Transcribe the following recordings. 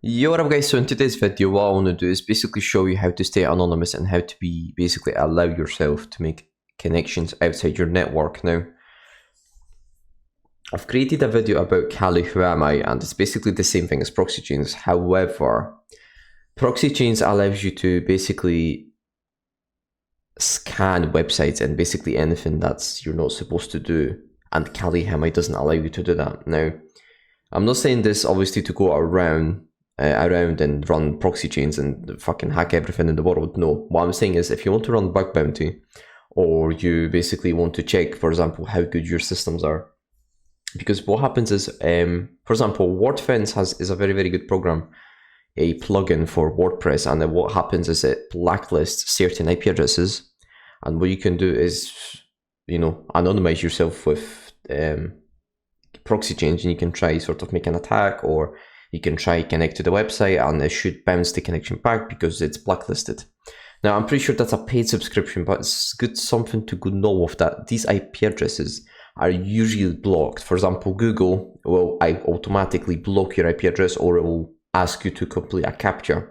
Yo, what up guys, so in today's video what I want to do is basically show you how to stay anonymous and how to be basically allow yourself to make connections outside your network. Now, I've created a video about Kali, who am I, and it's basically the same thing as Proxy Chains. However, Proxy Chains allows you to basically scan websites and basically anything that's you're not supposed to do, and Kali doesn't allow you to do that. Now, I'm not saying this obviously to go around and run proxy chains and fucking hack everything in the world. No, what I'm saying is if you want to run bug bounty, or you basically want to check, for example, how good your systems are, because what happens is, for example, WordFence is a very, very good program, a plugin for WordPress, and then what happens is it blacklists certain IP addresses, and what you can do is, anonymize yourself with proxy chains, and you can try sort of make an attack, or you can try connect to the website and it should bounce the connection back because it's blacklisted. Now, I'm pretty sure that's a paid subscription, but it's good something to know of that these IP addresses are usually blocked. For example, Google will automatically block your IP address, or it will ask you to complete a CAPTCHA.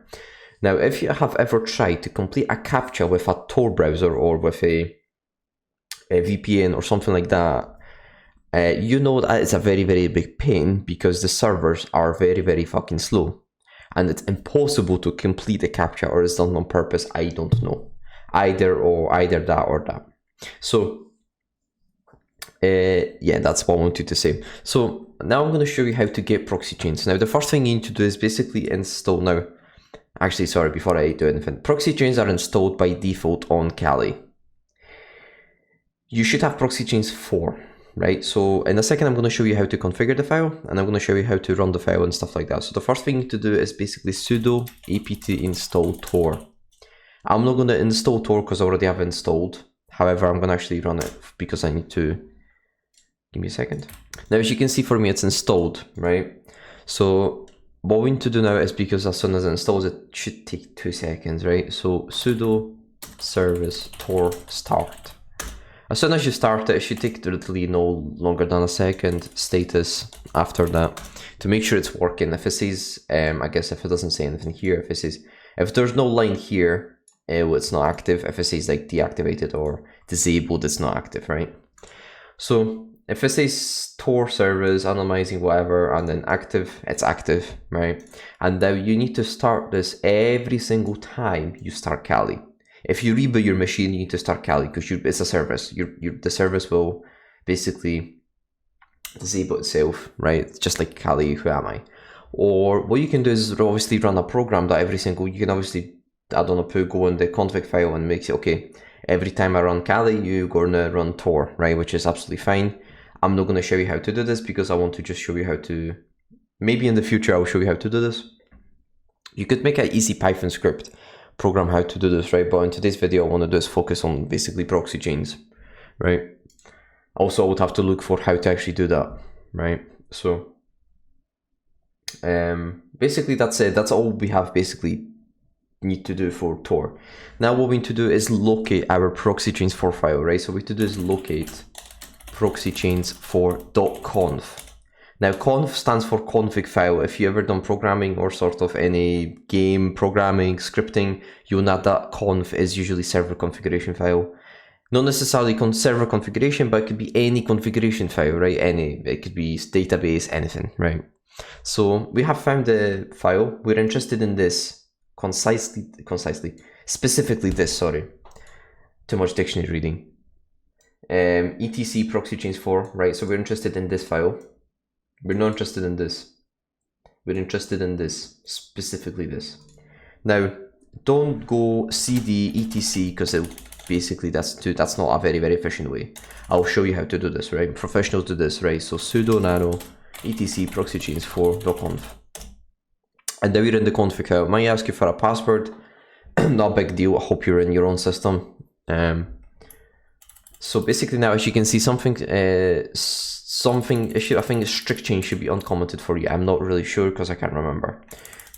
Now, if you have ever tried to complete a CAPTCHA with a Tor browser or with a VPN or something like that, you know that it's a very, very big pain because the servers are very, very fucking slow, and it's impossible to complete the CAPTCHA, or it's done on purpose. I don't know, either that or that. So yeah, that's what I wanted to say. So now I'm going to show you how to get proxy chains. Now, the first thing you need to do is basically install. Now, actually, sorry, before I do anything, proxy chains are installed by default on Kali. You should have proxy chains 4. Right, so in a second I'm going to show you how to configure the file, and I'm going to show you how to run the file and stuff like that. So the first thing you need to do is basically sudo apt install tor. I'm not going to install tor because I already have installed. However, I'm going to actually run it because I need to. Give me a second. Now, as you can see, for me it's installed, right? So what we need to do now is, because as soon as it installs, it should take 2 seconds, right? So sudo service tor start. As soon as you start it, it should take literally no longer than a second. Status after that to make sure it's working. If it says, I guess if it doesn't say anything here, if it says, if there's no line here, it's not active. If it says like deactivated or disabled, it's not active, right? So if it says Tor service, anonymizing, whatever, and then active, it's active, right? And now you need to start this every single time you start Kali. If you reboot your machine, you need to start Kali because it's a service. The service will basically disable itself, right? It's just like Kali, who am I? Or what you can do is obviously run a program that you can obviously, I don't know, go in the config file and make it, okay, every time I run Kali, you're gonna run Tor, right? Which is absolutely fine. I'm not gonna show you how to do this because I want to just show you how to, maybe in the future I'll show you how to do this. You could make an easy Python script program how to do this, right? But in today's video, I want to do is focus on basically proxy chains, right? Also, I would have to look for how to actually do that, right? So basically that's it. That's all we have basically need to do for Tor. Now what we need to do is locate our proxy chains 4 file, right? So what we need to do is locate proxy chains 4.conf. Now, conf stands for config file. If you ever done programming or sort of any game programming, scripting, you know that conf is usually server configuration file. Not necessarily server configuration, but it could be any configuration file, right? It could be database, anything, right? So we have found the file. We're interested in this specifically this, sorry. Too much dictionary reading. etc proxy chains 4, right? So we're interested in this file. We're not interested in this. We're interested in this, specifically this. Now, don't go cd etc because basically that's not a very, very efficient way. I'll show you how to do this, right? Professionals do this, right? So sudo nano etc proxy chains 4.conf. And then we're in the config file. Might ask you for a password. Not a big deal. I hope you're in your own system. So basically now, as you can see, I think a strict change should be uncommented for you. I'm not really sure because I can't remember.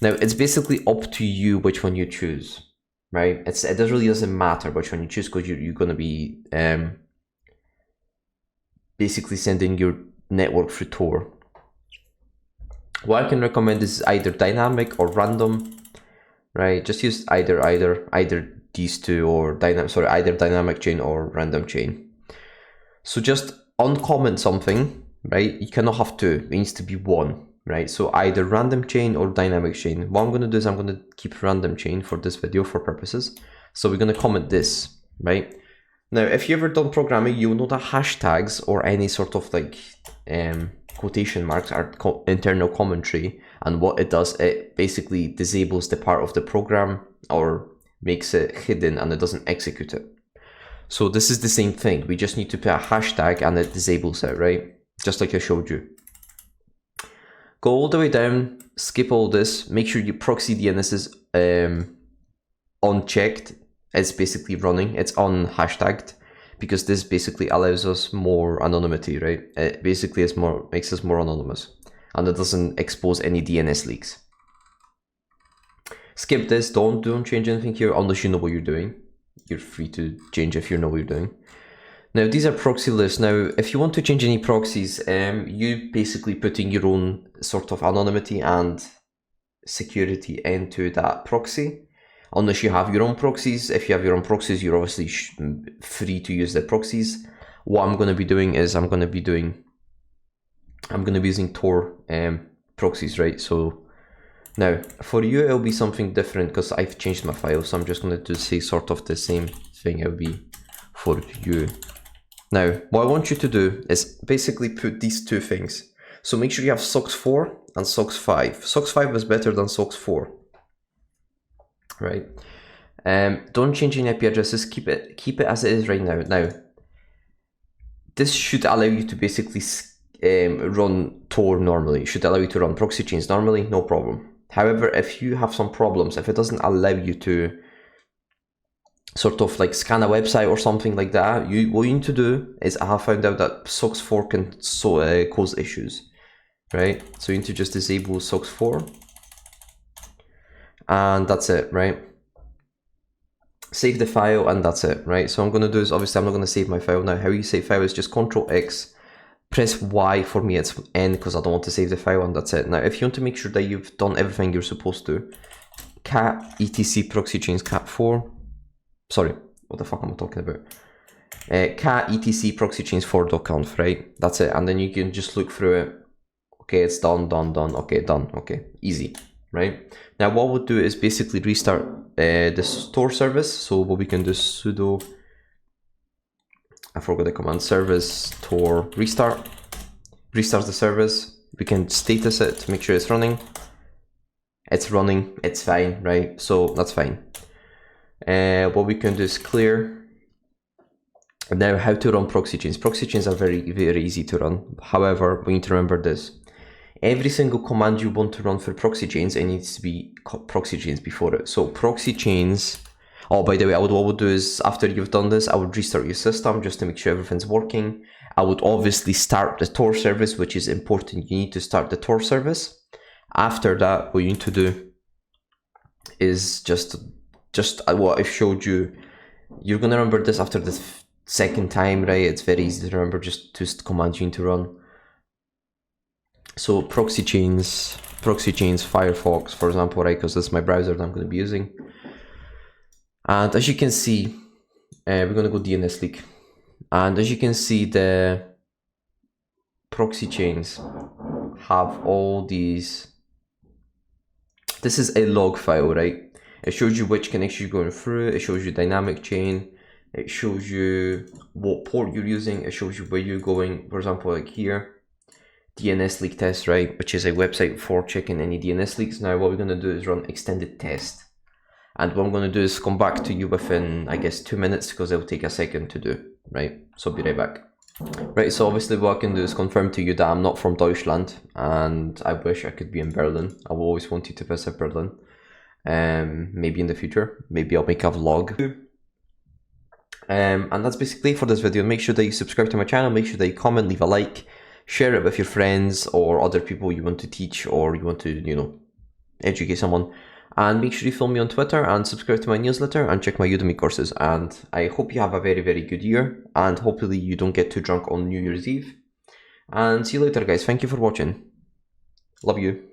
Now, it's basically up to you which one you choose, right? It really doesn't matter which one you choose because you're going to be basically sending your network through Tor. What I can recommend is either dynamic or random, right? Just use either these two, or either dynamic chain or random chain. So just uncomment something, right? You cannot have two, it needs to be one, right? So either random chain or dynamic chain. What I'm going to do is I'm going to keep random chain for this video for purposes. So we're going to comment this, right? Now, if you've ever done programming, you know that hashtags or any sort of like quotation marks are internal commentary, and what it does, it basically disables the part of the program or makes it hidden and it doesn't execute it. So this is the same thing. We just need to put a hashtag and it disables it, right? Just like I showed you. Go all the way down, skip all this, make sure your proxy DNS is unchecked. It's basically running, it's unhashtagged, because this basically allows us more anonymity, right? It basically makes us more anonymous, and it doesn't expose any DNS leaks. Skip this, don't change anything here unless you know what you're doing. You're free to change if you know what you're doing. Now these are proxy lists. Now if you want to change any proxies, you basically putting your own sort of anonymity and security into that proxy. Unless you have your own proxies. If you have your own proxies, you're obviously free to use the proxies. What I'm going to be doing is I'm going to be using Tor proxies, right? So now for you, it'll be something different because I've changed my file. So I'm just going to say sort of the same thing. It'll be for you. Now, what I want you to do is basically put these two things. So make sure you have SOCKS 4 and SOCKS 5. SOCKS 5 is better than SOCKS 4. Right, don't change any IP addresses. Keep it as it is right now. Now, this should allow you to basically run Tor normally. It should allow you to run Proxy Chains normally, no problem. However, if you have some problems, if it doesn't allow you to sort of like scan a website or something like that, what you need to do is, I have found out that SOCKS 4 can cause issues, right? So you need to just disable SOCKS 4. And that's it, right? Save the file and that's it, right? So I'm going to do is, obviously I'm not going to save my file now. How you save file is just Control X, press Y, for me it's N because I don't want to save the file, and that's it. Now if you want to make sure that you've done everything you're supposed to, cat etc proxy chains cat 4, sorry, what the fuck am I talking about? Cat etc proxy chains 4.conf, right? That's it, and then you can just look through it. Okay, it's done, okay, done, okay, easy. Right, now what we'll do is basically restart the Tor service. So what we can do is sudo, I forgot the command, service Tor restart, restarts the service. We can status it to make sure it's running. It's running, it's fine, right? So that's fine. What we can do is clear. Now, how to run proxy chains. Proxy chains are very, very easy to run. However, we need to remember this. Every single command you want to run for proxy chains, it needs to be proxy chains before it. So proxy chains, oh, by the way, what I would do is, after you've done this, I would restart your system just to make sure everything's working. I would obviously start the Tor service, which is important. You need to start the Tor service. After that, what you need to do is just what I've showed you. You're going to remember this after the second time, right? It's very easy to remember just two commands you need to run. So proxy chains Firefox, for example, right? Because that's my browser that I'm going to be using. And as you can see, we're going to go DNS leak. And as you can see, the proxy chains have all these. This is a log file, right? It shows you which connection you're going through. It shows you dynamic chain. It shows you what port you're using. It shows you where you're going. For example, like here. DNS leak test, right, which is a website for checking any DNS leaks. Now what we're going to do is run extended test, and what I'm going to do is come back to you within, I guess, 2 minutes, because it will take a second to do, right? So I'll be right back. Right, so obviously what I can do is confirm to you that I'm not from Deutschland, and I wish I could be in Berlin. I've always wanted to visit Berlin. Maybe in the future, maybe I'll make a vlog. And that's basically it for this video. Make sure that you subscribe to my channel, make sure that you comment, leave a like, share it with your friends or other people you want to teach, or you want to, you know, educate someone. And make sure you follow me on Twitter and subscribe to my newsletter and check my Udemy courses. And I hope you have a very, very good year, and hopefully you don't get too drunk on New Year's Eve. And see you later, guys. Thank you for watching. Love you.